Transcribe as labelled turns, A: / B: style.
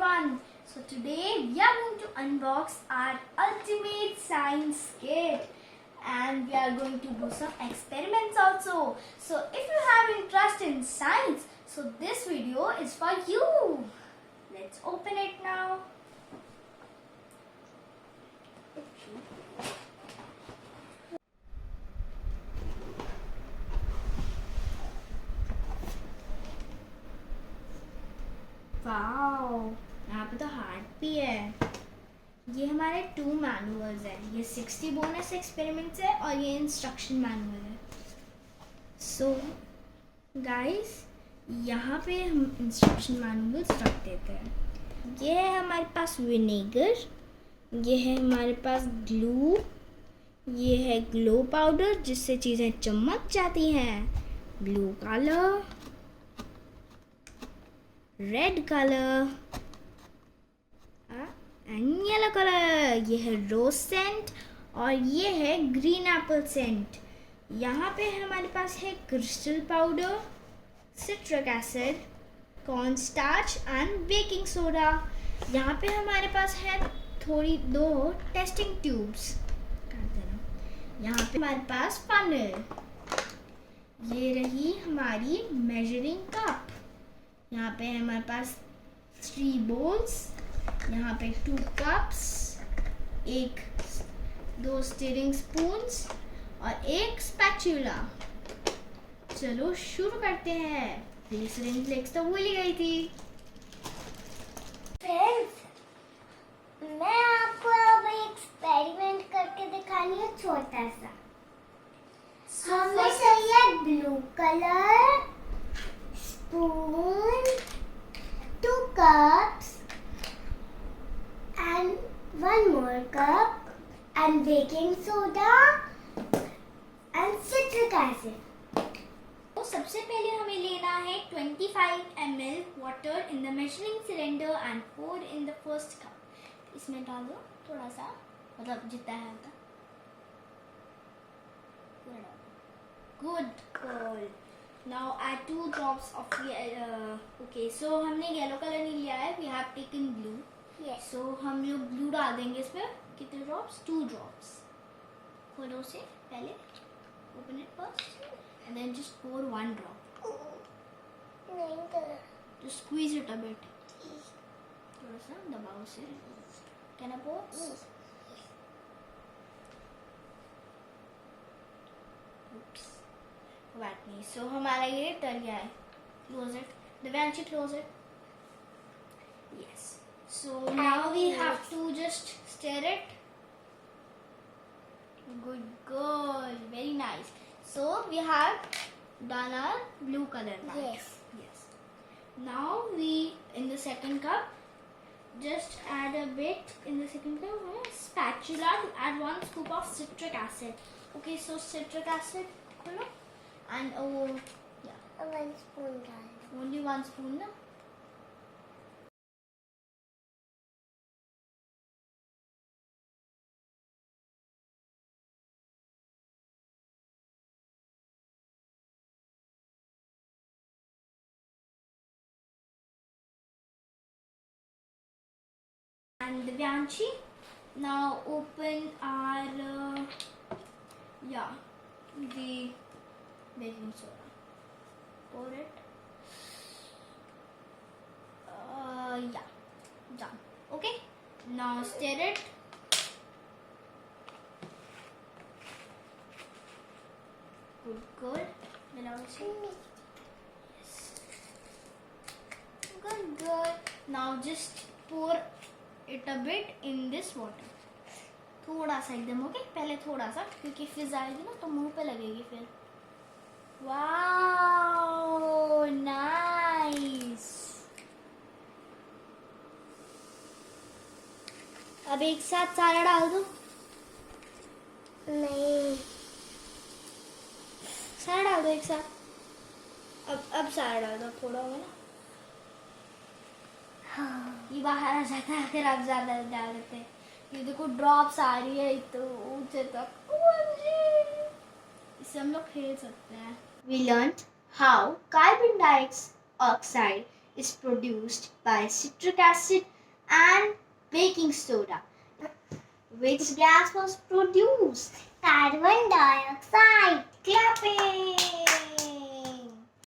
A: everyone. So today we are going to unbox our ultimate science kit and we are going to do some experiments also. So if you have interest in science, so this video is for you. Let's open it now. Wow, यहाँ पे तो hard भी है. ये हमारे 2 manuals हैं. ये 60 bonus experiments है और ये इंस्ट्रक्शन मैनुअल है. सो गाइस, यहाँ पे हम इंस्ट्रक्शन मैनुअल्स रख देते हैं. ये है हमारे पास विनेगर, ये है हमारे पास ग्लू, ये है ग्लो पाउडर जिससे चीज़ें चमक जाती हैं, blue colour, red colour and yellow colour. ये है रोज सेंट और ये है ग्रीन एप्पल सेंट. यहाँ पे हमारे पास है crystal powder, citric acid, corn starch and baking soda. यहाँ पे हमारे पास है थोड़ी 2 टेस्टिंग ट्यूब्स. यहाँ पे हमारे पास फनल. ये रही हमारी मेजरिंग कप. यहाँ पे हमारे पास 3 बोल्स, यहाँ पे 2 कप्स, 2 स्टीयरिंग स्पून्स और 1 स्पैचुला. चलो शुरू करते हैं. सिरिंज लेग्स तो भूल ही गई थी.
B: फ्रेंड्स, मैं आपको अब एक्सपेरिमेंट करके दिखानी है छोटा सा. हमें चाहिए blue colour, spoon, 2 cups and 1 more cup and baking soda and citric acid.
A: तो सबसे पहले हमें लेना है 25 ml water in the measuring cylinder and pour in the first cup. इसमें डाल दो थोड़ा सा, मतलब जितना है उतना. Good girl. Now add 2 drops of okay, so हमने येलो कलर नहीं लिया है, we have taken blue.
B: Yes.
A: So हम लोग ब्लू डाल देंगे इसमें. कितने ड्रॉप्स? 2 ड्रॉप्स. खोलो से पहले, open it first and then just pour 1 drop.
B: नहीं कर.
A: Just squeeze it a bit. थोड़ा सा दबाओ से. Can I pour? Oops. बात नहीं. सो हमारा ये डर गया है. Close it. Divyanshi, close it. Yes. So now we have to just stir it. Good girl, very nice. So we have done our blue colour.
B: Yes.
A: Yes. Now we in the second cup just add a bit in the second cup spatula to add 1 scoop of citric acid. Okay, so citric acid, खोलो. And yeah,
B: 1 spoon डाल.
A: only 1 spoon ना. And Divyanshi, now open our the baking soda. Pour it. Yeah, done. Okay, now stir it. Good girl. Yes. Good girl. Now just pour it a bit in this water. थोड़ा सा एकदम. Okay, पहले थोड़ा सा, क्योंकि फिज आएगी ना तो मुंह पे लगेगी फिर. Wow, nice. अब एक साथ सारा डाल दो.
B: नहीं,
A: सारा डाल दो एक साथ. अब सारा डाल दो. थोड़ा होगा ना, ये बाहर आ जाता है अगर आप ज्यादा डाल देते हैं. ये देखो ड्रॉप्स आ रही है तो ऊंचे तक. इससे हम लोग खेल सकते हैं. We learned how carbon dioxide is produced by citric acid and baking soda. Which gas was produced?
B: Carbon dioxide.